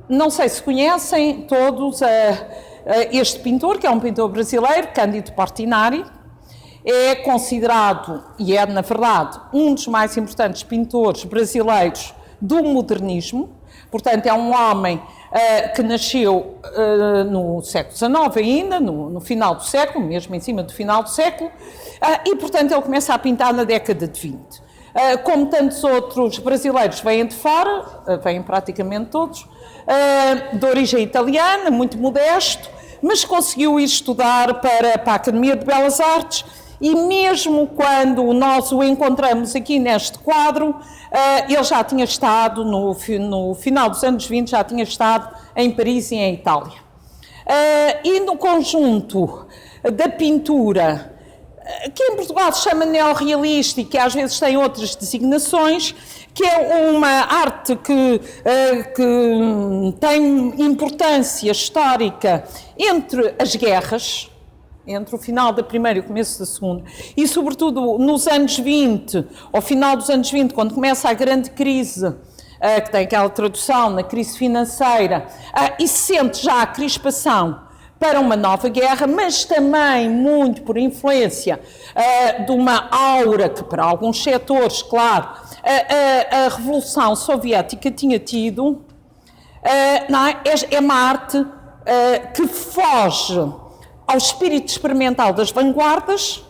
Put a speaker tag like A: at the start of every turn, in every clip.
A: Não sei se conhecem todos este pintor, que é um pintor brasileiro, Cândido Portinari. É considerado, e é na verdade, um dos mais importantes pintores brasileiros do modernismo. Portanto, é um homem que nasceu no século XIX ainda, no final do século, mesmo em cima do final do século, e portanto ele começa a pintar na década de 20. Como tantos outros brasileiros vêm de fora, vêm praticamente todos, de origem italiana, muito modesto, mas conseguiu ir estudar para a Academia de Belas Artes, e mesmo quando nós o encontramos aqui neste quadro, ele já tinha estado, no final dos anos 20, já tinha estado em Paris e em Itália. E no conjunto da pintura, que em Portugal se chama neorrealista e que às vezes tem outras designações, que é uma arte que tem importância histórica entre as guerras, entre o final da Primeira e o começo da Segunda, e sobretudo nos anos 20, ao final dos anos 20, quando começa a grande crise, que tem aquela tradução na crise financeira, e se sente já a crispação para uma nova guerra, mas também muito por influência de uma aura que para alguns setores, claro, a Revolução Soviética tinha tido, é uma arte que foge ao espírito experimental das vanguardas,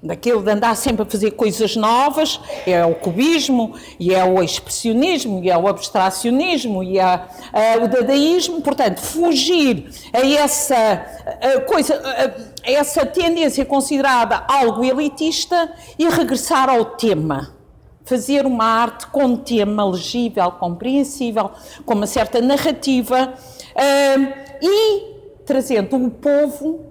A: daquele de andar sempre a fazer coisas novas, é o cubismo, e é o expressionismo, e é o abstracionismo, e é o dadaísmo. Portanto, fugir a essa tendência considerada algo elitista e regressar ao tema. Fazer uma arte com tema legível, compreensível, com uma certa narrativa, e trazendo o povo,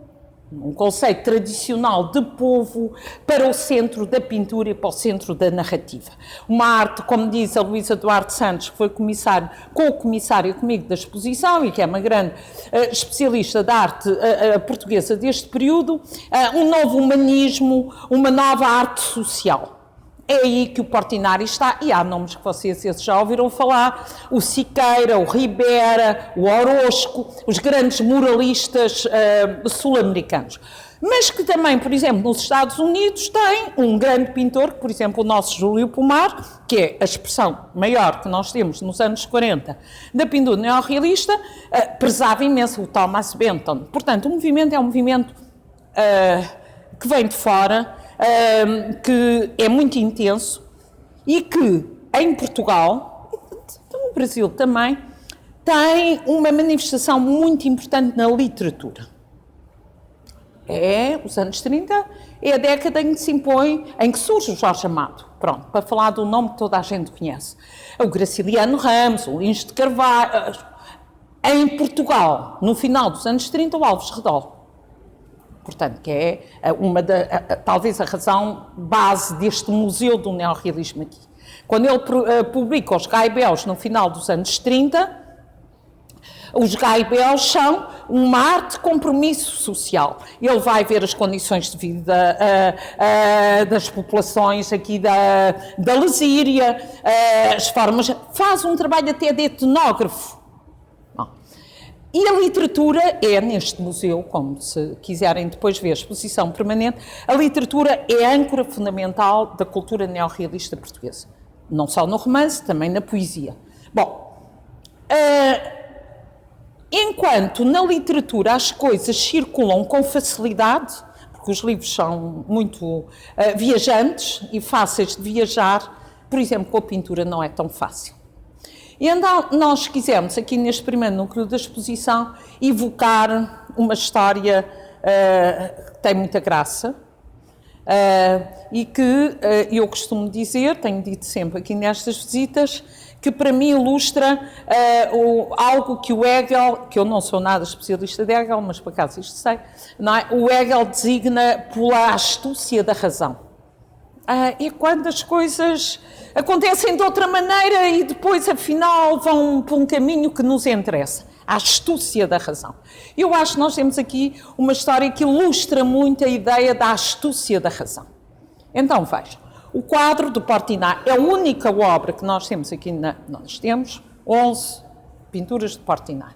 A: um conceito tradicional de povo, para o centro da pintura e para o centro da narrativa. Uma arte, como diz a Luísa Duarte Santos, que foi co-comissária comigo da exposição e que é uma grande especialista da arte portuguesa deste período, um novo humanismo, uma nova arte social. É aí que o Portinari está, e há nomes que vocês já ouviram falar, o Siqueira, o Ribera, o Orozco, os grandes muralistas sul-americanos. Mas que também, por exemplo, nos Estados Unidos tem um grande pintor, por exemplo, o nosso Júlio Pomar, que é a expressão maior que nós temos nos anos 40 da pintura neorrealista, prezava imenso o Thomas Benton. Portanto, o movimento é um movimento que vem de fora, que é muito intenso e que, em Portugal, no Brasil também, tem uma manifestação muito importante na literatura. Os anos 30, é a década em que se impõe, em que surge o Jorge Amado, pronto, para falar do nome que toda a gente conhece. O Graciliano Ramos, o Lins de Carvalho. Em Portugal, no final dos anos 30, o Alves Redol. Portanto, que é talvez a razão base deste museu do neorrealismo aqui. Quando ele publica os Gaibels no final dos anos 30, os Gaibels são uma arte de compromisso social. Ele vai ver as condições de vida das populações aqui da Lesíria, as formas, faz um trabalho até de etnógrafo. E a literatura é, neste museu, como se quiserem depois ver a exposição permanente, a literatura é a âncora fundamental da cultura neorrealista portuguesa. Não só no romance, também na poesia. Bom, enquanto na literatura as coisas circulam com facilidade, porque os livros são muito viajantes e fáceis de viajar, por exemplo, com a pintura não é tão fácil. E então nós quisemos, aqui neste primeiro núcleo da exposição, evocar uma história que tem muita graça e que eu costumo dizer, tenho dito sempre aqui nestas visitas, que para mim ilustra algo que o Hegel, que eu não sou nada especialista de Hegel, mas por acaso isto sei, não é? O Hegel designa pela astúcia da razão. E quando as coisas acontecem de outra maneira e depois, afinal, vão por um caminho que nos interessa. A astúcia da razão. Eu acho que nós temos aqui uma história que ilustra muito a ideia da astúcia da razão. Então, vejam, o quadro do Portinari é a única obra que nós temos aqui, nós temos 11 pinturas de Portinari.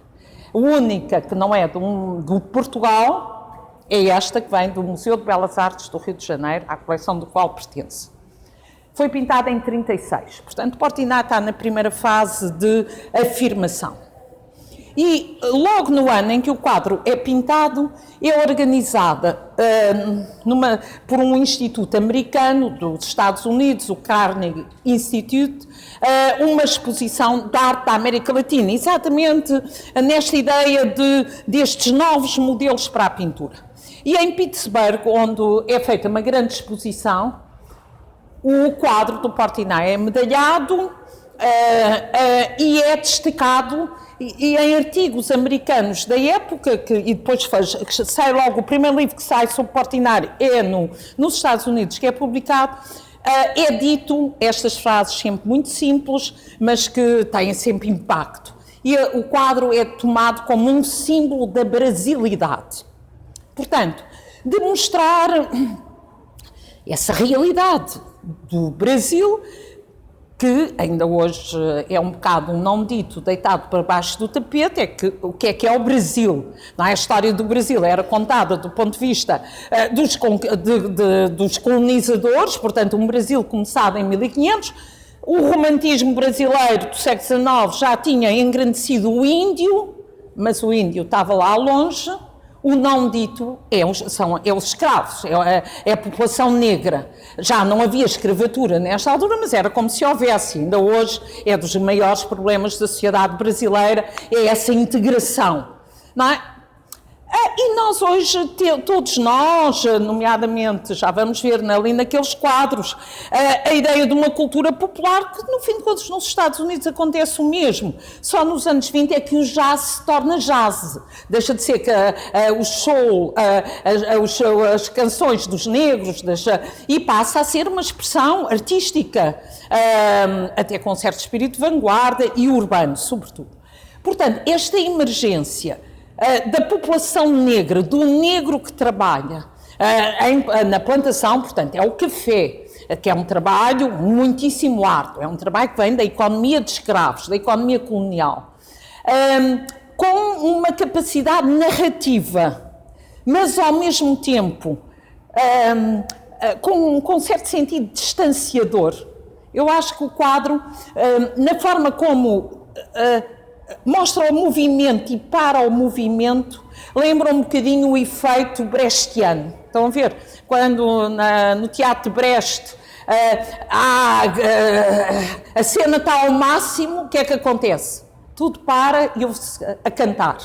A: A única que não é do Portugal é esta que vem do Museu de Belas Artes do Rio de Janeiro, à coleção do qual pertence. Foi pintada em 36, portanto Portinari está na primeira fase de afirmação. E logo no ano em que o quadro é pintado, é organizada por um instituto americano dos Estados Unidos, o Carnegie Institute, uma exposição de arte da América Latina, exatamente nesta ideia destes novos modelos para a pintura. E em Pittsburgh, onde é feita uma grande exposição, o quadro do Portinari é medalhado e é destacado. E em artigos americanos da época, e depois sai logo, o primeiro livro que sai sobre Portinari é nos Estados Unidos, que é publicado, é dito estas frases sempre muito simples, mas que têm sempre impacto. E o quadro é tomado como um símbolo da brasilidade. Portanto, demonstrar essa realidade do Brasil, que ainda hoje é um bocado um não dito, deitado para baixo do tapete, o que é o Brasil. Não é? A história do Brasil era contada do ponto de vista dos colonizadores, portanto um Brasil começado em 1500, o romantismo brasileiro do século XIX já tinha engrandecido o índio, mas o índio estava lá longe. O não dito são os escravos, é a população negra. Já não havia escravatura nesta altura, mas era como se houvesse. Ainda hoje é dos maiores problemas da sociedade brasileira, é essa integração, não é? E nós hoje, todos nós, nomeadamente, já vamos ver ali naqueles quadros, a ideia de uma cultura popular que, no fim de contas, nos Estados Unidos acontece o mesmo. Só nos anos 20 é que o jazz se torna jazz. Deixa de ser que o soul, as canções dos negros, e passa a ser uma expressão artística, até com um certo espírito de vanguarda e urbano, sobretudo. Portanto, esta emergência da população negra, do negro que trabalha na plantação, portanto, é o café, que é um trabalho muitíssimo árduo, é um trabalho que vem da economia de escravos, da economia colonial, com uma capacidade narrativa, mas ao mesmo tempo com um certo sentido distanciador. Eu acho que o quadro, na forma como mostra o movimento e para o movimento, lembra um bocadinho o efeito brechtiano. Estão a ver? Quando no Teatro de Brecht a cena está ao máximo, o que é que acontece? Tudo para e ouve-se a cantar.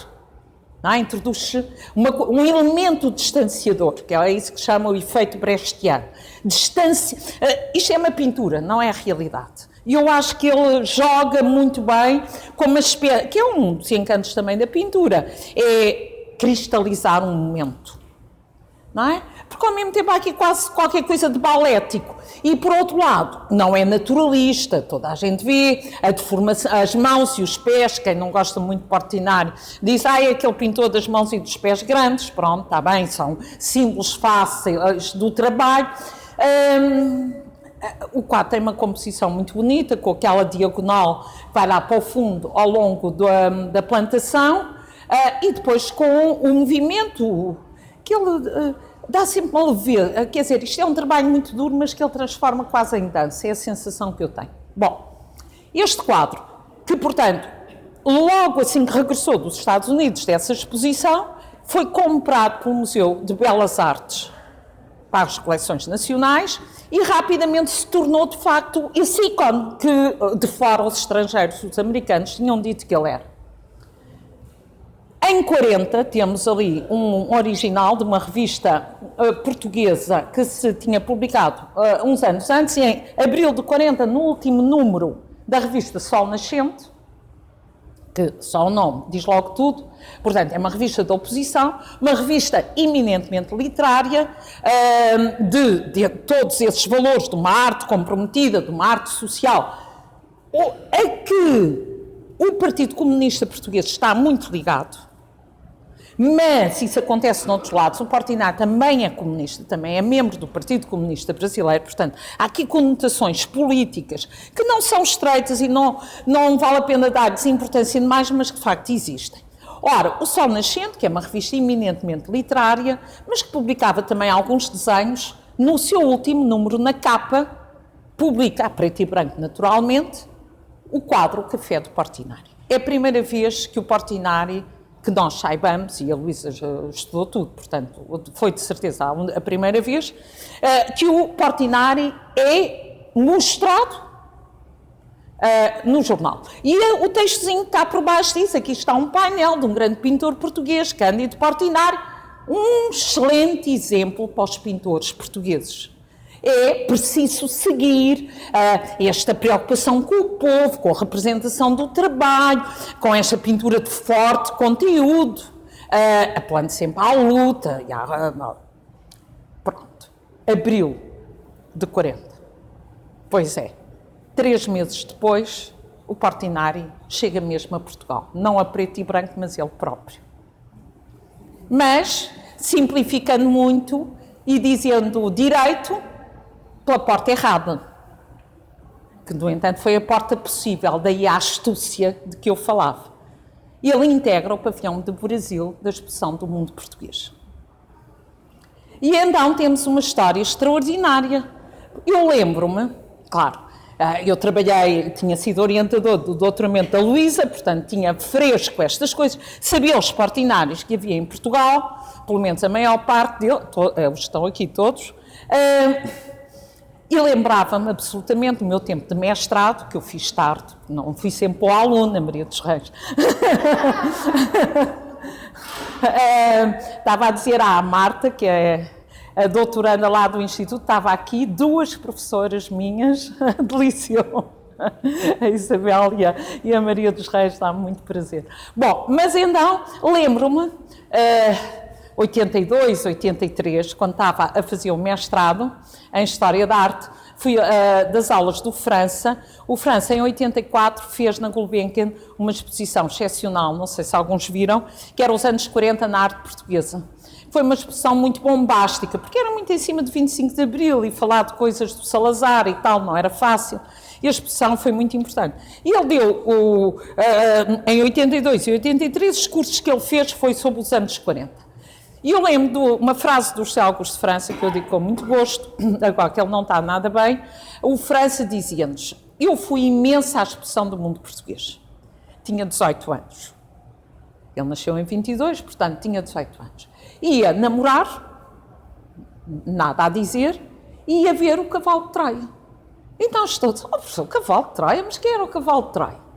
A: Introduz-se um elemento distanciador, que é isso que chama o efeito brechtiano. Isto é uma pintura, não é a realidade. E eu acho que ele joga muito bem com uma espécie, que é um dos encantos também da pintura, é cristalizar um momento, não é? Porque ao mesmo tempo há aqui quase qualquer coisa de balético. E por outro lado, não é naturalista, toda a gente vê a deformação, as mãos e os pés, quem não gosta muito de Portinari diz, é aquele pintor das mãos e dos pés grandes, pronto, está bem, são símbolos fáceis do trabalho. O quadro tem uma composição muito bonita, com aquela diagonal que vai lá para o fundo ao longo da plantação, e depois com o movimento que ele dá sempre uma leveza. Quer dizer, isto é um trabalho muito duro, mas que ele transforma quase em dança, é a sensação que eu tenho. Bom, este quadro, que portanto, logo assim que regressou dos Estados Unidos dessa exposição, foi comprado pelo Museu de Belas Artes para as coleções nacionais e rapidamente se tornou, de facto, esse ícone que, de fora, os estrangeiros, os americanos, tinham dito que ele era. Em 40, temos ali um original de uma revista portuguesa que se tinha publicado uns anos antes, e em abril de 40, no último número da revista Sol Nascente, que só o nome diz logo tudo, portanto, é uma revista de oposição, uma revista eminentemente literária, de todos esses valores de uma arte comprometida, de uma arte social, a que o Partido Comunista Português está muito ligado, Mas isso acontece noutros lados. O Portinari também é comunista, também é membro do Partido Comunista Brasileiro. Portanto, há aqui conotações políticas que não são estreitas e não vale a pena dar-lhes importância demais, mas que de facto existem. Ora, o Sol Nascente, que é uma revista eminentemente literária, mas que publicava também alguns desenhos, no seu último número, na capa, publica, a preto e branco naturalmente, o quadro Café do Portinari. É a primeira vez que o Portinari, que nós saibamos, e a Luísa já estudou tudo, portanto, foi de certeza a primeira vez, que o Portinari é mostrado no jornal. E o textozinho que está por baixo diz, aqui está um painel de um grande pintor português, Cândido Portinari, um excelente exemplo para os pintores portugueses. É preciso seguir esta preocupação com o povo, com a representação do trabalho, com esta pintura de forte conteúdo, apelando sempre à luta. Pronto. Abril de 40. Pois é. 3 meses depois, o Portinari chega mesmo a Portugal. Não a preto e branco, mas ele próprio. Mas, simplificando muito e dizendo direito, pela porta errada. Que, no entanto, foi a porta possível, daí a astúcia de que eu falava. Ele integra o pavilhão do Brasil da Exposição do Mundo Português. E então temos uma história extraordinária. Eu lembro-me, claro, eu tinha sido orientador do doutoramento da Luísa, portanto tinha fresco estas coisas, sabia os portinários que havia em Portugal, pelo menos a maior parte deles, estão aqui todos, e lembrava-me absolutamente do meu tempo de mestrado, que eu fiz tarde, não fui sempre boa aluna, Maria dos Reis. Estava a dizer à Marta, que é a doutoranda lá do Instituto, estava aqui 2 professoras minhas de liceu, a Isabel e a Maria dos Reis, dá muito prazer. Bom, mas então, lembro-me, 82, 83, quando estava a fazer o mestrado em História da Arte, fui das aulas do França. O França, em 84, fez na Gulbenkian uma exposição excepcional, não sei se alguns viram, que era os anos 40 na arte portuguesa. Foi uma exposição muito bombástica, porque era muito em cima de 25 de Abril e falar de coisas do Salazar e tal, não era fácil. E a exposição foi muito importante. E ele deu, em 82 e 83, os cursos que ele fez foi sobre os anos 40. E eu lembro de uma frase do José Augusto de França, que eu digo com muito gosto, agora que ele não está nada bem. O França dizia-nos: eu fui imensa à exposição do mundo português. Tinha 18 anos. Ele nasceu em 22, portanto tinha 18 anos. Ia namorar, nada a dizer, e ia ver o cavalo de Troia. Então estou a dizer: professor, o cavalo de Troia? Mas quem era o cavalo de Troia?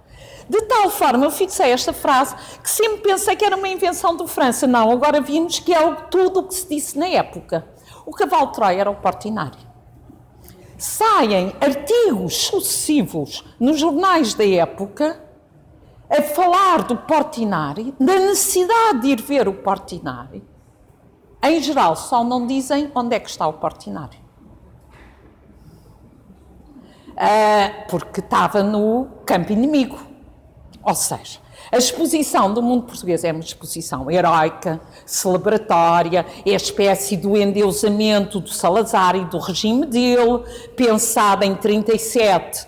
A: De tal forma eu fixei esta frase que sempre pensei que era uma invenção do França. Não, agora vimos que é tudo o que se disse na época. O cavalo de Troia era o Portinari. Saem artigos sucessivos nos jornais da época a falar do Portinari, da necessidade de ir ver o Portinari. Em geral, só não dizem onde é que está o Portinari. Porque estava no campo inimigo. Ou seja, a exposição do mundo português é uma exposição heroica, celebratória, é a espécie do endeusamento do Salazar e do regime dele, pensada em 37,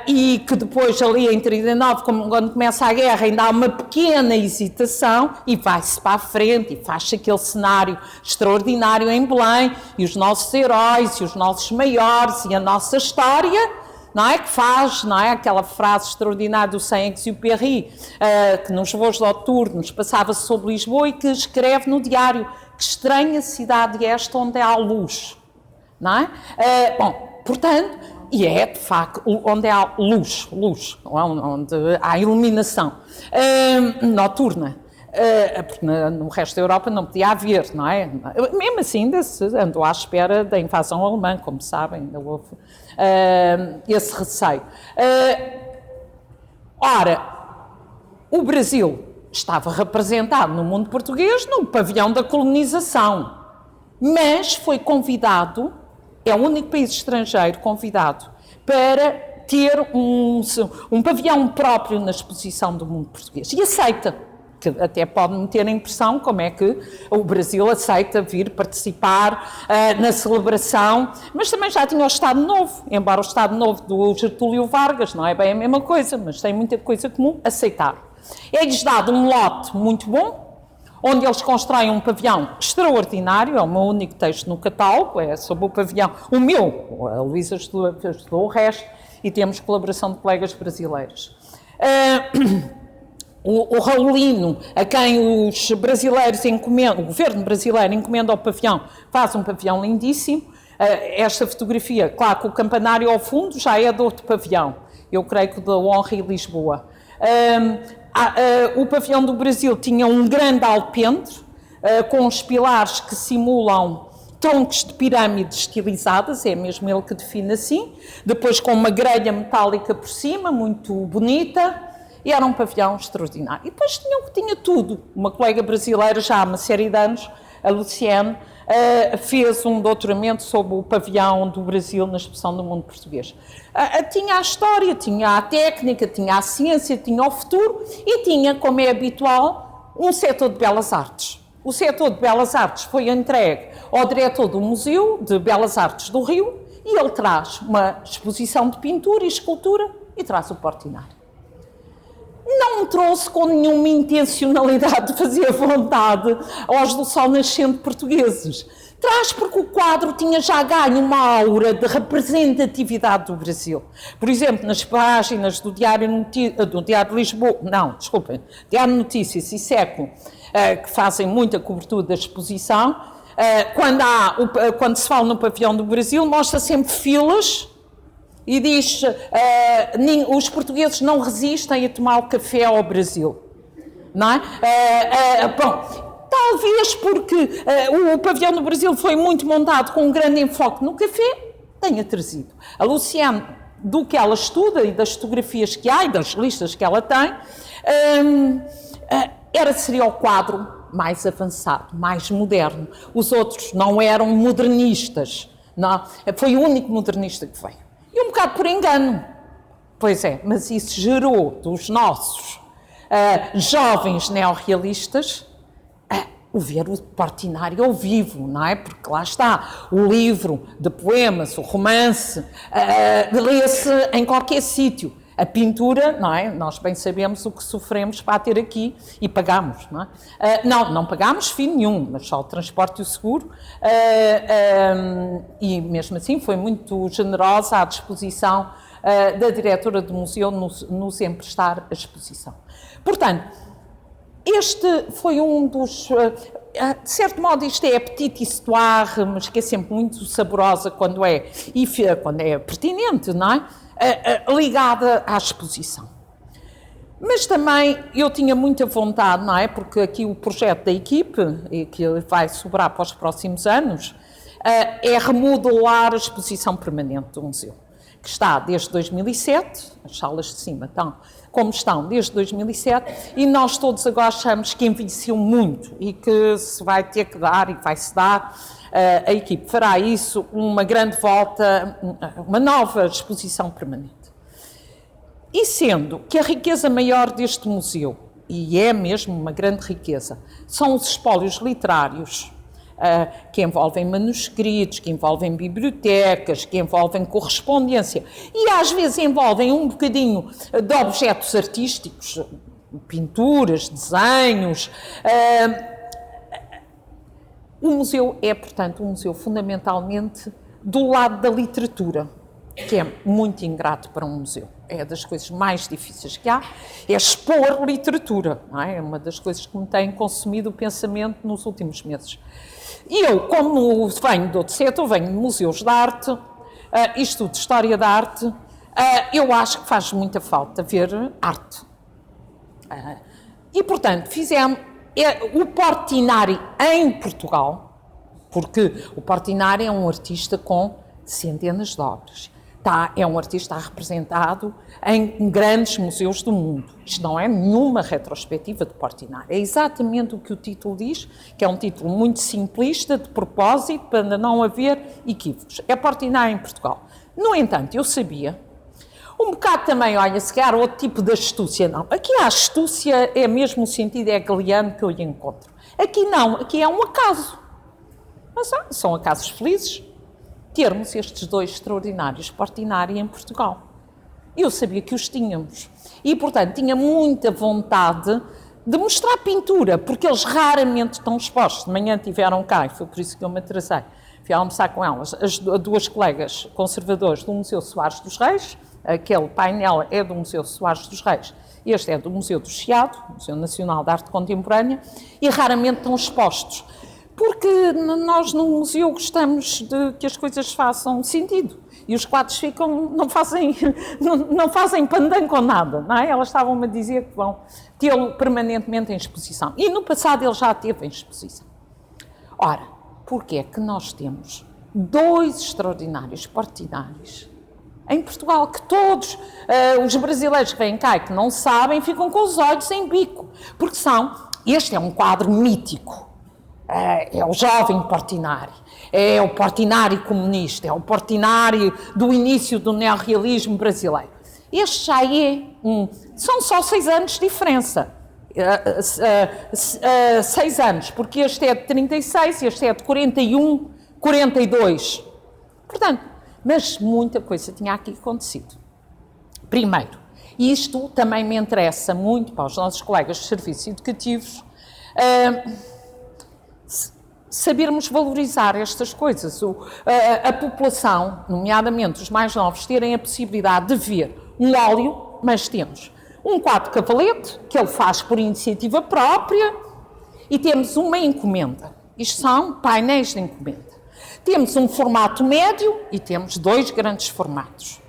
A: e que depois ali em 39, quando começa a guerra, ainda há uma pequena hesitação e vai-se para a frente e faz-se aquele cenário extraordinário em Belém, e os nossos heróis e os nossos maiores e a nossa história, não é? Que faz, não é? Aquela frase extraordinária do Saint-Exupéry, que nos voos noturnos passava sobre Lisboa e que escreve no diário: que estranha cidade é esta onde há luz, não é? Bom, portanto, e é de facto onde há luz, onde há iluminação noturna. Porque no resto da Europa não podia haver, não é? Mesmo assim, ainda se andou à espera da invasão alemã, como sabem, ainda houve esse receio. Ora, o Brasil estava representado no mundo português no pavilhão da colonização, mas foi convidado, é o único país estrangeiro convidado para ter um pavilhão próprio na exposição do mundo português. E aceita. que até pode me ter a impressão como é que o Brasil aceita vir participar na celebração, mas também já tinha o Estado Novo, embora o Estado Novo do Getúlio Vargas não é bem a mesma coisa, mas tem muita coisa comum, aceitar. É-lhes dado um lote muito bom, onde eles constroem um pavilhão extraordinário, é o meu único texto no catálogo, é sobre o pavilhão, o meu, a Luísa estudou o resto, e temos colaboração de colegas brasileiros. O Raulino, a quem os brasileiros encomendam, o governo brasileiro encomenda ao pavilhão, faz um pavilhão lindíssimo. Esta fotografia, claro que o campanário ao fundo já é de outro pavilhão, eu creio que da Honra e Lisboa. O pavilhão do Brasil tinha um grande alpendre, com os pilares que simulam troncos de pirâmides estilizadas, é mesmo ele que define assim, depois com uma grelha metálica por cima, muito bonita, e era um pavilhão extraordinário. E depois tinha tudo. Uma colega brasileira, já há uma série de anos, a Luciane, fez um doutoramento sobre o pavilhão do Brasil na Exposição do Mundo Português. Tinha a história, tinha a técnica, tinha a ciência, tinha o futuro e tinha, como é habitual, um setor de belas artes. O setor de belas artes foi entregue ao diretor do Museu de Belas Artes do Rio e ele traz uma exposição de pintura e escultura e traz o Portinari. Não me trouxe com nenhuma intencionalidade de fazer vontade aos do Sol Nascente portugueses. Traz porque o quadro tinha já ganho uma aura de representatividade do Brasil. Por exemplo, nas páginas do Diário de Lisboa, Diário de Notícias e Século, que fazem muita cobertura da exposição, quando se fala no pavilhão do Brasil, mostra sempre filas e diz, os portugueses não resistem a tomar o café ao Brasil, não é? Talvez porque o pavilhão do Brasil foi muito montado com um grande enfoque no café, tenha trazido. A Luciane, do que ela estuda e das fotografias que há e das listas que ela tem, seria o quadro mais avançado, mais moderno. Os outros não eram modernistas, não. Foi o único modernista que veio. E um bocado por engano. Pois é, mas isso gerou dos nossos jovens neorrealistas o ver o Portinari ao vivo, não é? Porque lá está, o livro de poemas, o romance, lê-se em qualquer sítio. A pintura, não é? Nós bem sabemos o que sofremos para a ter aqui e pagamos, não é? Não pagámos fim nenhum, mas só o transporte e o seguro. E mesmo assim foi muito generosa à disposição da diretora do museu nos emprestar a exposição. Portanto, este foi um dos... de certo modo, isto é petit histoire, mas que é sempre muito saborosa quando é pertinente, não é? Ligada à exposição. Mas também eu tinha muita vontade, não é? Porque aqui o projeto da equipe, e que vai sobrar para os próximos anos, é remodelar a exposição permanente do museu, que está desde 2007, as salas de cima estão como estão desde 2007, e nós todos agora achamos que envelheceu muito e que se vai ter que dar e vai-se dar. A equipe fará isso, uma grande volta, uma nova exposição permanente. E sendo que a riqueza maior deste museu, e é mesmo uma grande riqueza, são os espólios literários, que envolvem manuscritos, que envolvem bibliotecas, que envolvem correspondência, e às vezes envolvem um bocadinho de objetos artísticos, pinturas, desenhos. O museu é, portanto, um museu fundamentalmente do lado da literatura, que é muito ingrato para um museu. É das coisas mais difíceis que há, é expor literatura, não é? É uma das coisas que me tem consumido o pensamento nos últimos meses. E eu, como venho do outro setor, venho de museus de arte, estudo História da Arte, eu acho que faz muita falta ver arte. E, portanto, fizemos o Portinari em Portugal, porque o Portinari é um artista com centenas de obras. É um artista representado em grandes museus do mundo. Isto não é nenhuma retrospectiva de Portinari. É exatamente o que o título diz, que é um título muito simplista, de propósito, para não haver equívocos. É Portinari em Portugal. No entanto, eu sabia, Um bocado também, olha, se calhar outro tipo de astúcia, não. Aqui a astúcia é mesmo o sentido hegeliano que eu lhe encontro. Aqui não, aqui é um acaso. Mas são acasos felizes termos estes dois extraordinários Portinari em Portugal. Eu sabia que os tínhamos. E, portanto, tinha muita vontade de mostrar pintura, porque eles raramente estão expostos. De manhã tiveram cá, e foi por isso que eu me atrasei. Fui almoçar com elas, as duas colegas conservadores do Museu Soares dos Reis. Aquele painel é do Museu Soares dos Reis. Este é do Museu do Chiado, Museu Nacional de Arte Contemporânea, e raramente estão expostos. Porque nós no museu gostamos de que as coisas façam sentido. E os quadros não fazem pandan com nada, não é? Elas estavam-me a dizer que vão tê-lo permanentemente em exposição. E no passado ele já esteve em exposição. Ora, porquê é que nós temos dois extraordinários Portinaris em Portugal, que todos os brasileiros que vêm cá e que não sabem, ficam com os olhos em bico, porque este é um quadro mítico, é o jovem Portinari, é o Portinari comunista, é o Portinari do início do neorrealismo brasileiro. Este já são só 6 anos de diferença, 6 anos, porque este é de 36, este é de 41, 42, portanto, mas muita coisa tinha aqui acontecido. Primeiro, e isto também me interessa muito para os nossos colegas de serviços educativos, sabermos valorizar estas coisas. A população, nomeadamente os mais novos, terem a possibilidade de ver um óleo, mas temos um quadro cavalete, que ele faz por iniciativa própria, e temos uma encomenda. Isto são painéis de encomenda. Temos um formato médio e temos 2 grandes formatos.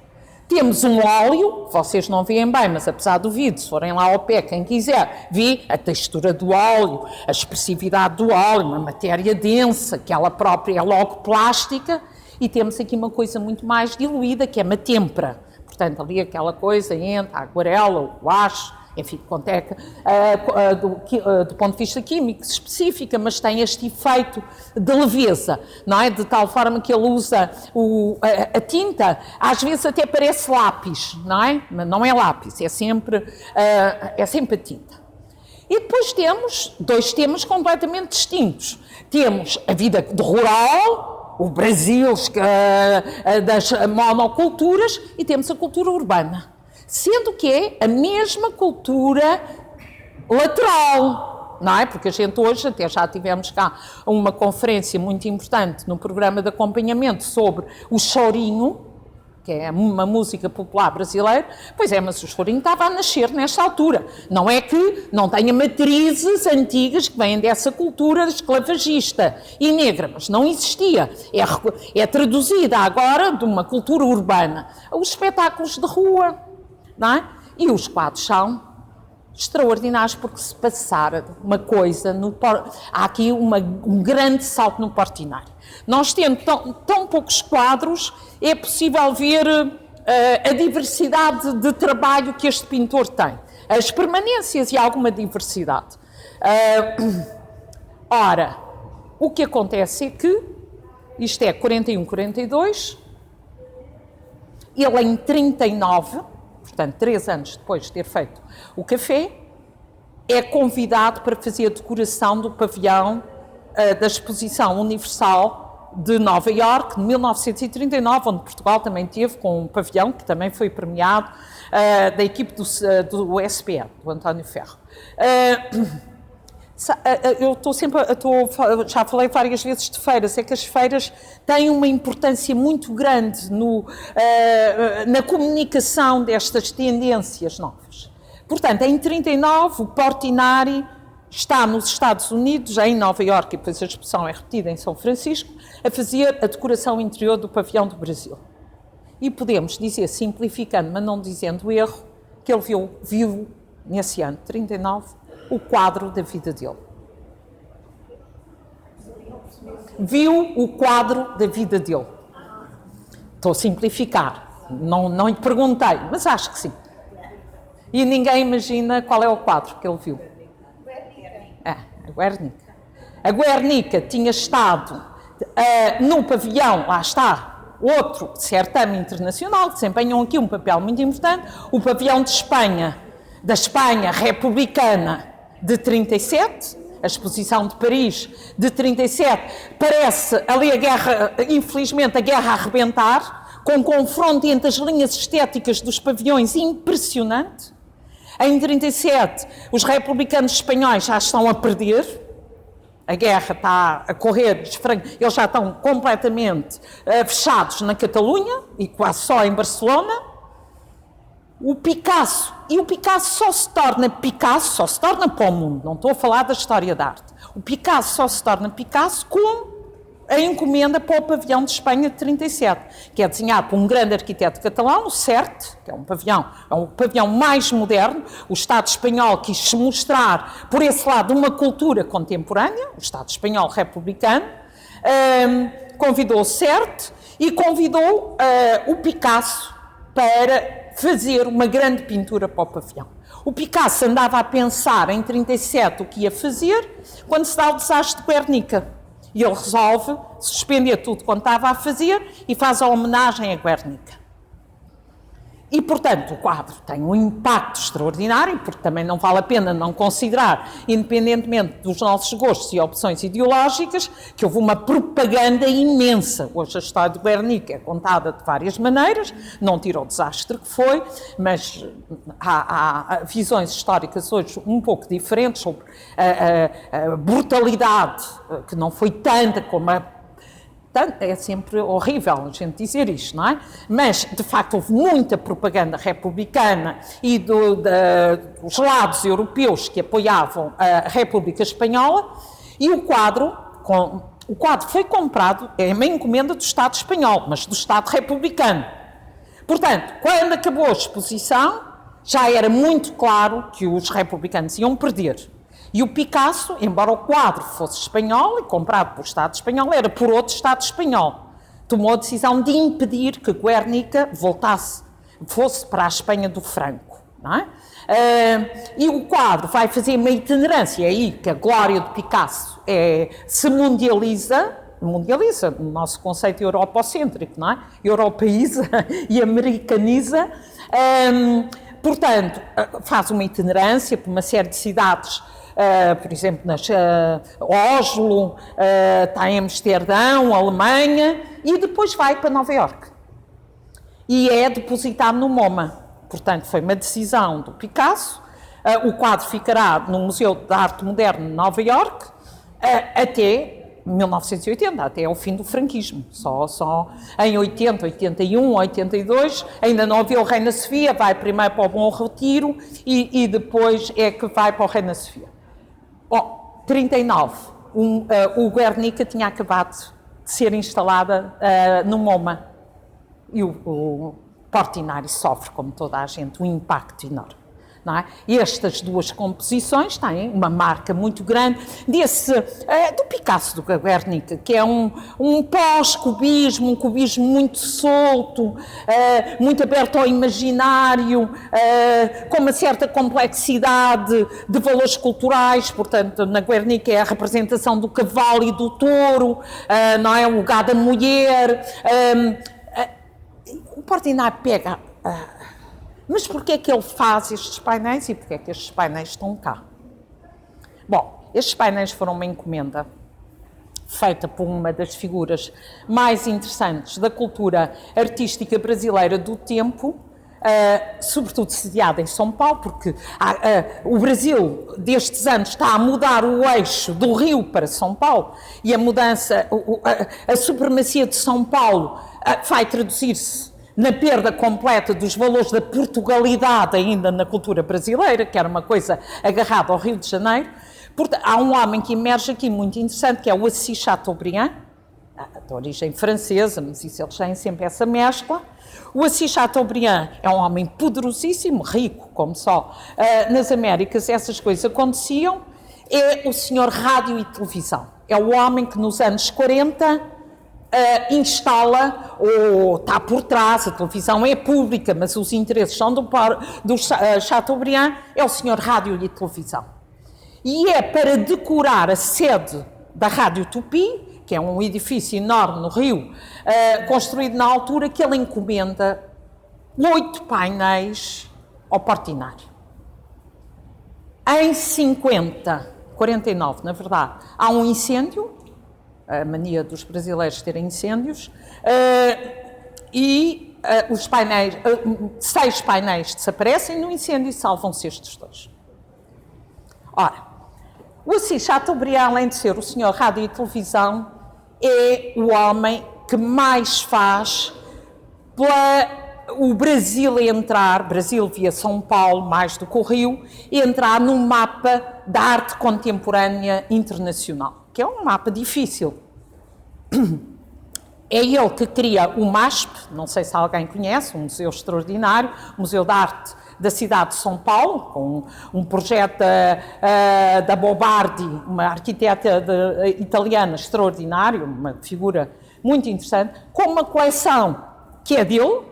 A: Temos um óleo, vocês não veem bem, mas apesar do vídeo, se forem lá ao pé, quem quiser, vê a textura do óleo, a expressividade do óleo, uma matéria densa, que ela própria é logo plástica, e temos aqui uma coisa muito mais diluída, que é uma têmpera. Portanto, ali aquela coisa entre a aguarela, o guache, enfim, do ponto de vista químico se especifica, mas tem este efeito de leveza, não é? De tal forma que ele usa a tinta, às vezes até parece lápis, não é? Mas não é lápis, é sempre a tinta. E depois temos 2 temas completamente distintos. Temos a vida rural, o Brasil das monoculturas, e temos a cultura urbana. Sendo que é a mesma cultura lateral, não é? Porque a gente hoje, até já tivemos cá uma conferência muito importante no programa de acompanhamento sobre o chorinho, que é uma música popular brasileira. Pois é, mas o chorinho estava a nascer nesta altura. Não é que não tenha matrizes antigas que vêm dessa cultura esclavagista e negra, mas não existia. É traduzida agora de uma cultura urbana. Os espetáculos de rua, não é? E os quadros são extraordinários porque se passara uma coisa, há aqui um grande salto no Portinari. Nós tendo tão poucos quadros, é possível ver a diversidade de trabalho que este pintor tem, as permanências e alguma diversidade. Ora, o que acontece é que isto é 41, 42, ele em 39, portanto 3 anos depois de ter feito o café, é convidado para fazer a decoração do pavilhão da Exposição Universal de Nova Iorque, de 1939, onde Portugal também teve com um pavilhão, que também foi premiado, da equipe do SPN, do António Ferro. Já falei várias vezes de feiras, é que as feiras têm uma importância muito grande na comunicação destas tendências novas. Portanto, em 39, o Portinari está nos Estados Unidos, em Nova Iorque, e depois a exposição é repetida em São Francisco, a fazer a decoração interior do pavilhão do Brasil. E podemos dizer, simplificando, mas não dizendo erro, que ele viu nesse ano, 39, o quadro da vida dele. Viu o quadro da vida dele. Estou a simplificar, não lhe perguntei, mas acho que sim. E ninguém imagina qual é o quadro que ele viu. A Guernica. A Guernica tinha estado no pavilhão, lá está, outro certame internacional, que desempenham aqui um papel muito importante, o pavilhão de Espanha, da Espanha republicana de 37, a exposição de Paris de 37, parece ali a guerra, infelizmente a guerra a arrebentar, com um confronto entre as linhas estéticas dos pavilhões impressionante. Em 37, os republicanos espanhóis já estão a perder, a guerra está a correr, eles já estão completamente fechados na Catalunha e quase só em Barcelona. O Picasso só se torna para o mundo, não estou a falar da história da arte. O Picasso só se torna Picasso com a encomenda para o pavilhão de Espanha de 37, que é desenhado por um grande arquiteto catalão, o Sert, que é um pavilhão mais moderno. O Estado espanhol quis se mostrar, por esse lado, uma cultura contemporânea, o Estado espanhol republicano, convidou o Sert e convidou o Picasso para fazer uma grande pintura para o pavilhão. O Picasso andava a pensar em 37 o que ia fazer, quando se dá o desastre de Guernica. E ele resolve suspender tudo quanto estava a fazer e faz a homenagem a Guernica. E, portanto, o quadro tem um impacto extraordinário, porque também não vale a pena não considerar, independentemente dos nossos gostos e opções ideológicas, que houve uma propaganda imensa. Hoje a história de Guernica é contada de várias maneiras, não tira o desastre que foi, mas há visões históricas hoje um pouco diferentes sobre a brutalidade, que não foi tanta como é sempre horrível a gente dizer isto, não é? Mas, de facto, houve muita propaganda republicana e dos lados europeus que apoiavam a República Espanhola, e o quadro foi comprado, é uma encomenda do Estado espanhol, mas do Estado republicano. Portanto, quando acabou a exposição, já era muito claro que os republicanos iam perder. E o Picasso, embora o quadro fosse espanhol e comprado pelo Estado espanhol, era por outro Estado espanhol. Tomou a decisão de impedir que Guernica fosse para a Espanha do Franco. Não é? E o quadro vai fazer uma itinerância, é aí que a glória de Picasso se mundializa, no nosso conceito europocêntrico, não é? Europeiza e americaniza. Portanto, faz uma itinerância por uma série de cidades, por exemplo, Oslo, está em Amsterdão, Alemanha, e depois vai para Nova Iorque. E é depositado no MoMA. Portanto, foi uma decisão do Picasso. O quadro ficará no Museu de Arte Moderna de Nova Iorque até 1980, até ao fim do franquismo. Só em 80, 81, 82, ainda não havia o Reina Sofia, vai primeiro para o Bom Retiro e depois é que vai para o Reina Sofia. Bom, 39, o Guernica tinha acabado de ser instalada no MoMA e o Portinari sofre, como toda a gente, um impacto enorme. Não é? E estas duas composições têm uma marca muito grande do Picasso do Guernica, que é um pós-cubismo, um cubismo muito solto, muito aberto ao imaginário, com uma certa complexidade de valores culturais. Portanto, na Guernica é a representação do cavalo e do touro, não é? O lugar da mulher. O Portinari pega... Mas porquê é que ele faz estes painéis e porquê é que estes painéis estão cá? Bom, estes painéis foram uma encomenda feita por uma das figuras mais interessantes da cultura artística brasileira do tempo, sobretudo sediada em São Paulo, porque o Brasil, destes anos, está a mudar o eixo do Rio para São Paulo, e a mudança, a supremacia de São Paulo vai traduzir-se na perda completa dos valores da Portugalidade ainda na cultura brasileira, que era uma coisa agarrada ao Rio de Janeiro. Portanto, há um homem que emerge aqui muito interessante, que é o Assis Chateaubriand, de origem francesa, mas isso eles têm sempre essa mescla. O Assis Chateaubriand é um homem poderosíssimo, rico, como só. Nas Américas essas coisas aconteciam. É o senhor rádio e televisão. É o homem que nos anos 40... instala, ou está por trás, a televisão é pública, mas os interesses são do Chateaubriand, é o senhor rádio e televisão. E é para decorar a sede da Rádio Tupi que é um edifício enorme no Rio, construído na altura, que ele encomenda 8 painéis ao Portinari. Em 49, na verdade, há um incêndio, a mania dos brasileiros terem incêndios, e os painéis, 6 painéis desaparecem no incêndio e salvam-se estes 2. Ora, o Assis Chateaubriand, além de ser o senhor rádio e televisão, é o homem que mais faz para o Brasil entrar, Brasil via São Paulo, mais do que o Rio, entrar no mapa da arte contemporânea internacional, que é um mapa difícil. É ele que cria o MASP, não sei se alguém conhece, um museu extraordinário, Museu de Arte da cidade de São Paulo, com um projeto da Bobardi, uma arquiteta italiana extraordinária, uma figura muito interessante, com uma coleção que é dele,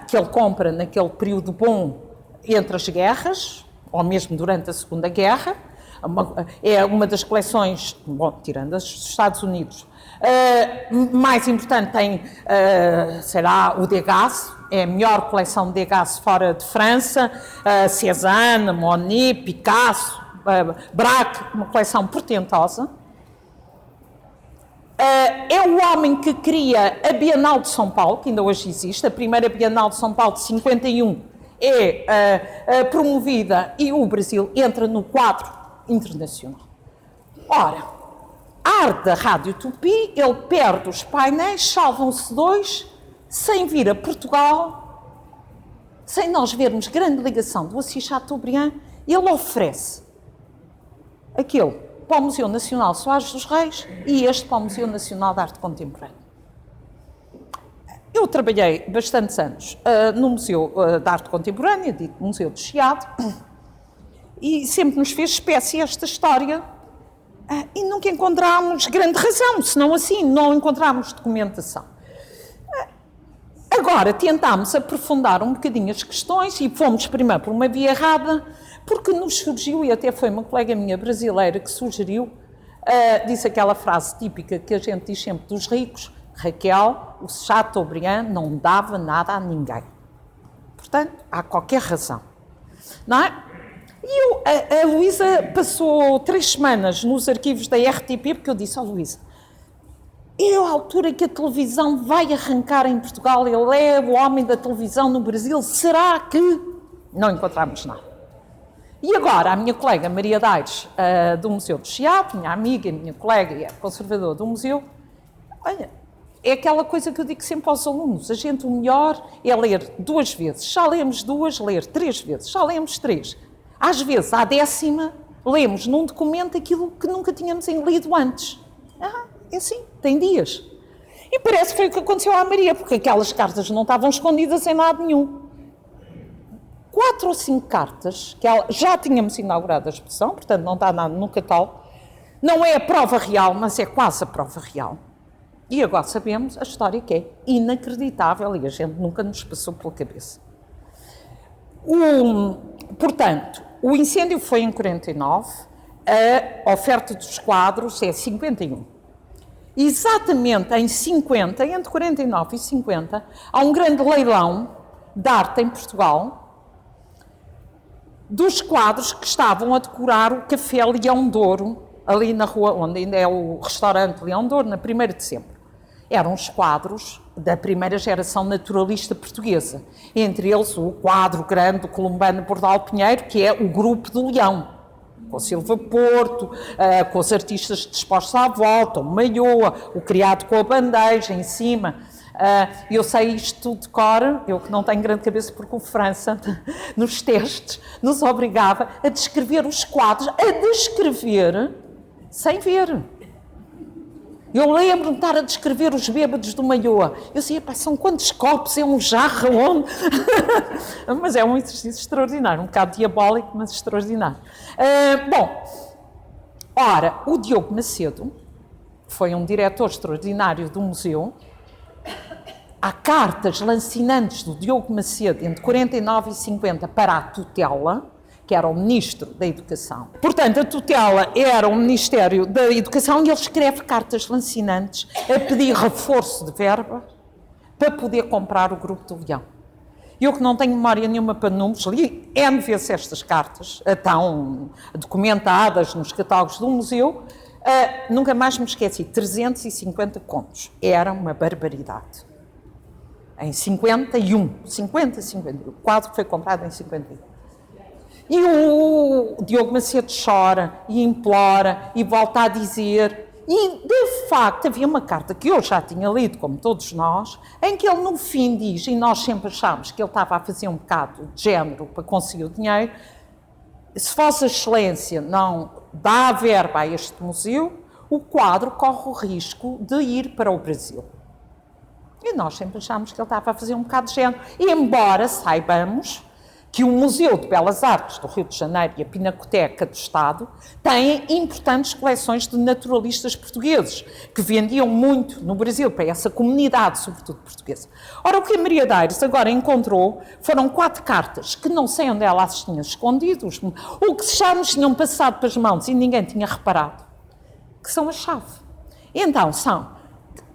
A: que ele compra naquele período bom entre as guerras, ou mesmo durante a Segunda Guerra. É uma das coleções, bom, tirando as dos Estados Unidos, mais importante tem, será o Degas, é a melhor coleção de Degas fora de França, Cézanne, Monet, Picasso, Braque, uma coleção portentosa. É o homem que cria a Bienal de São Paulo, que ainda hoje existe, a primeira Bienal de São Paulo de 51 é promovida e o Brasil entra no quadro internacional. Ora, a arte da Rádio Tupi, ele perde os painéis, salvam-se 2, sem vir a Portugal, sem nós vermos grande ligação do Assis Chateaubriand, ele oferece aquele para o Museu Nacional Soares dos Reis e este para o Museu Nacional de Arte Contemporânea. Eu trabalhei bastantes anos no Museu de Arte Contemporânea, dito Museu do Chiado, e sempre nos fez espécie esta história e nunca encontramos grande razão, senão assim não encontramos documentação. Agora tentámos aprofundar um bocadinho as questões e fomos primeiro por uma via errada, porque nos surgiu, e até foi uma colega minha brasileira que sugeriu, disse aquela frase típica que a gente diz sempre dos ricos: Raquel, o Chateaubriand não dava nada a ninguém. Portanto, há qualquer razão. Não é? E a Luísa passou 3 semanas nos arquivos da RTP, porque eu disse: Luísa, é a altura que a televisão vai arrancar em Portugal, ele é o homem da televisão no Brasil, será que... Não encontramos nada. E agora, a minha colega Maria Daires, do Museu do Chiado, minha amiga, minha colega e é conservadora do museu, olha, é aquela coisa que eu digo sempre aos alunos, a gente o melhor é ler 2 vezes, já lemos 2, ler 3 vezes, já lemos 3. Às vezes, à 10ª, lemos num documento aquilo que nunca tínhamos lido antes. É assim, tem dias. E parece que foi o que aconteceu à Maria, porque aquelas cartas não estavam escondidas em lado nenhum. 4 ou 5 cartas, que já tínhamos inaugurado a exposição, portanto não está nada no catálogo, não é a prova real, mas é quase a prova real. E agora sabemos a história que é inacreditável e a gente nunca nos passou pela cabeça. Portanto, o incêndio foi em 49, a oferta dos quadros é 51. Exatamente em 50, entre 49 e 50, há um grande leilão de arte em Portugal, dos quadros que estavam a decorar o Café Leão de Ouro, ali na rua, onde ainda é o restaurante Leão de Ouro, na 1ª de Dezembro. Eram os quadros da primeira geração naturalista portuguesa. Entre eles o quadro grande do Columbano Bordal Pinheiro, que é o Grupo do Leão, com Silva Porto, com os artistas dispostos à volta, o Malhoa, o criado com a bandeja em cima. Eu sei isto tudo de cor, eu que não tenho grande cabeça, porque o França, nos testes, nos obrigava a descrever os quadros, a descrever sem ver. Eu lembro-me de estar a descrever os bêbados do Malhoa. Eu dizia, são quantos copos, é um jarro, onde? Mas é um exercício extraordinário, um bocado diabólico, mas extraordinário. Ora, o Diogo Macedo foi um diretor extraordinário do museu. Há cartas lancinantes do Diogo Macedo entre 49 e 50 para a tutela, que era o Ministro da Educação. Portanto, a tutela era o Ministério da Educação e ele escreve cartas lancinantes a pedir reforço de verba para poder comprar o Grupo do Leão. Eu que não tenho memória nenhuma para números, li N vezes estas cartas, estão documentadas nos catálogos do museu, nunca mais me esqueci, 350 contos. Era uma barbaridade. Em 51, o quadro foi comprado em 51. E o Diogo Macedo chora e implora e volta a dizer. E, de facto, havia uma carta que eu já tinha lido, como todos nós, em que ele, no fim, diz, e nós sempre achámos que ele estava a fazer um bocado de género para conseguir o dinheiro, se Vossa Excelência não dá a verba a este museu, o quadro corre o risco de ir para o Brasil. E nós sempre achámos que ele estava a fazer um bocado de género. E, embora saibamos que o Museu de Belas Artes do Rio de Janeiro e a Pinacoteca do Estado têm importantes coleções de naturalistas portugueses, que vendiam muito no Brasil, para essa comunidade, sobretudo portuguesa. Ora, o que a Maria de Aires agora encontrou foram 4 cartas, que não sei onde ela as tinha escondido, ou que já nos tinham passado para as mãos e ninguém tinha reparado, que são a chave. Então, são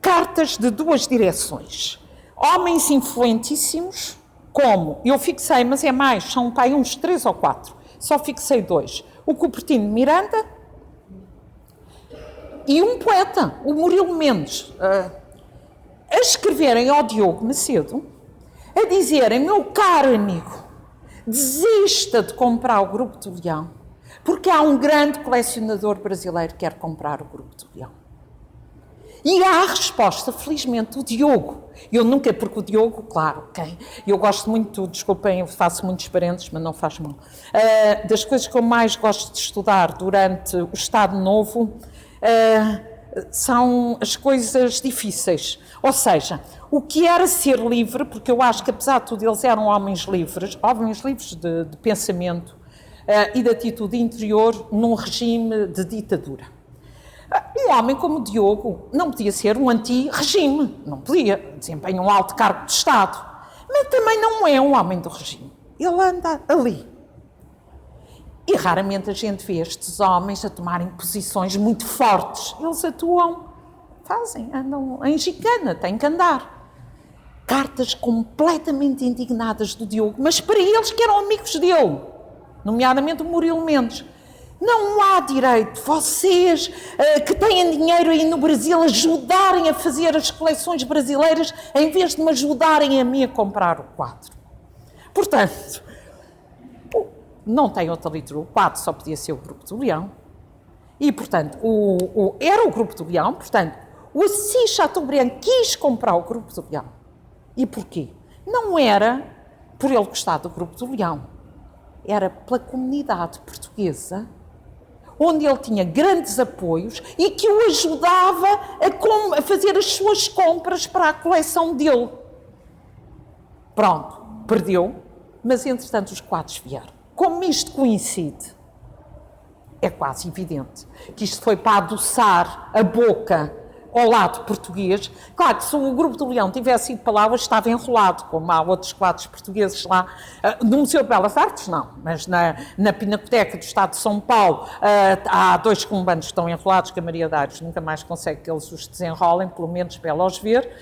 A: cartas de 2 direções. Homens influentíssimos, como eu fixei, mas é mais, são pai uns 3 ou 4, só fixei 2. O Cupertino de Miranda e um poeta, o Murilo Mendes, a escreverem ao Diogo Macedo, a dizerem, meu caro amigo, desista de comprar o Grupo do Leão, porque há um grande colecionador brasileiro que quer comprar o Grupo do Leão. E há a resposta, felizmente, do Diogo. Eu nunca, porque o Diogo, claro, eu gosto muito, desculpem, eu faço muitos parênteses, mas não faz mal. Das coisas que eu mais gosto de estudar durante o Estado Novo são as coisas difíceis. Ou seja, o que era ser livre, porque eu acho que, apesar de tudo, eles eram homens livres de pensamento e de atitude interior num regime de ditadura. Um homem como o Diogo não podia ser um anti-regime, não podia, desempenha um alto cargo de Estado, mas também não é um homem do regime, ele anda ali. E raramente a gente vê estes homens a tomarem posições muito fortes, eles atuam, andam em gicana, têm que andar. Cartas completamente indignadas do Diogo, mas para eles que eram amigos dele, nomeadamente o Murilo Mendes. Não há direito, vocês que têm dinheiro aí no Brasil, ajudarem a fazer as coleções brasileiras em vez de me ajudarem a mim a comprar o quadro. Portanto, não tem outra leitura, o quadro só podia ser o Grupo do Leão. E, portanto, era o Grupo do Leão, portanto, o Assis Chateaubriand quis comprar o Grupo do Leão. E porquê? Não era por ele gostar do Grupo do Leão, era pela comunidade portuguesa, onde ele tinha grandes apoios e que o ajudava a fazer as suas compras para a coleção dele. Pronto, perdeu, mas entretanto os quadros vieram. Como isto coincide, é quase evidente que isto foi para adoçar a boca ao lado português. Claro que se o Grupo do Leão tivesse ido para lá, hoje estava enrolado, como há outros quadros portugueses lá. No Museu de Belas Artes, não, mas na Pinacoteca do Estado de São Paulo há 2 colombanos que estão enrolados, que a Maria de Aires nunca mais consegue que eles os desenrolem, pelo menos para ela os ver,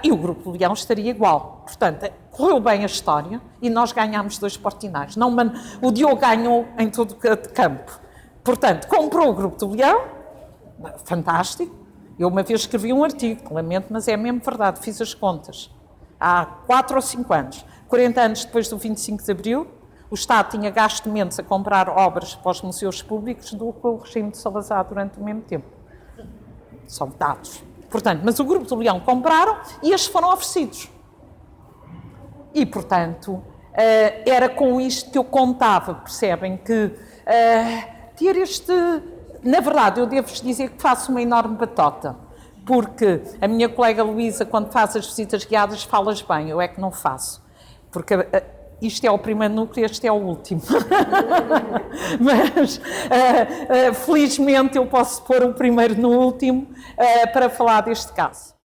A: e o Grupo do Leão estaria igual. Portanto, correu bem a história e nós ganhámos 2 portinais. Não, o Diogo ganhou em todo o campo. Portanto, comprou o Grupo do Leão, fantástico. Eu uma vez escrevi um artigo, lamento, mas é mesmo verdade, fiz as contas. Há 4 ou 5 anos, 40 anos depois do 25 de Abril, o Estado tinha gasto menos a comprar obras para os museus públicos do que o regime de Salazar durante o mesmo tempo. São dados. Portanto, mas o Grupo do Leão compraram e estes foram oferecidos. E, portanto, era com isto que eu contava, percebem, que ter este... Na verdade, eu devo-vos dizer que faço uma enorme batota, porque a minha colega Luísa, quando faz as visitas guiadas, falas bem, eu é que não faço, porque isto é o primeiro núcleo, este é o último. Mas, felizmente, eu posso pôr o primeiro no último para falar deste caso.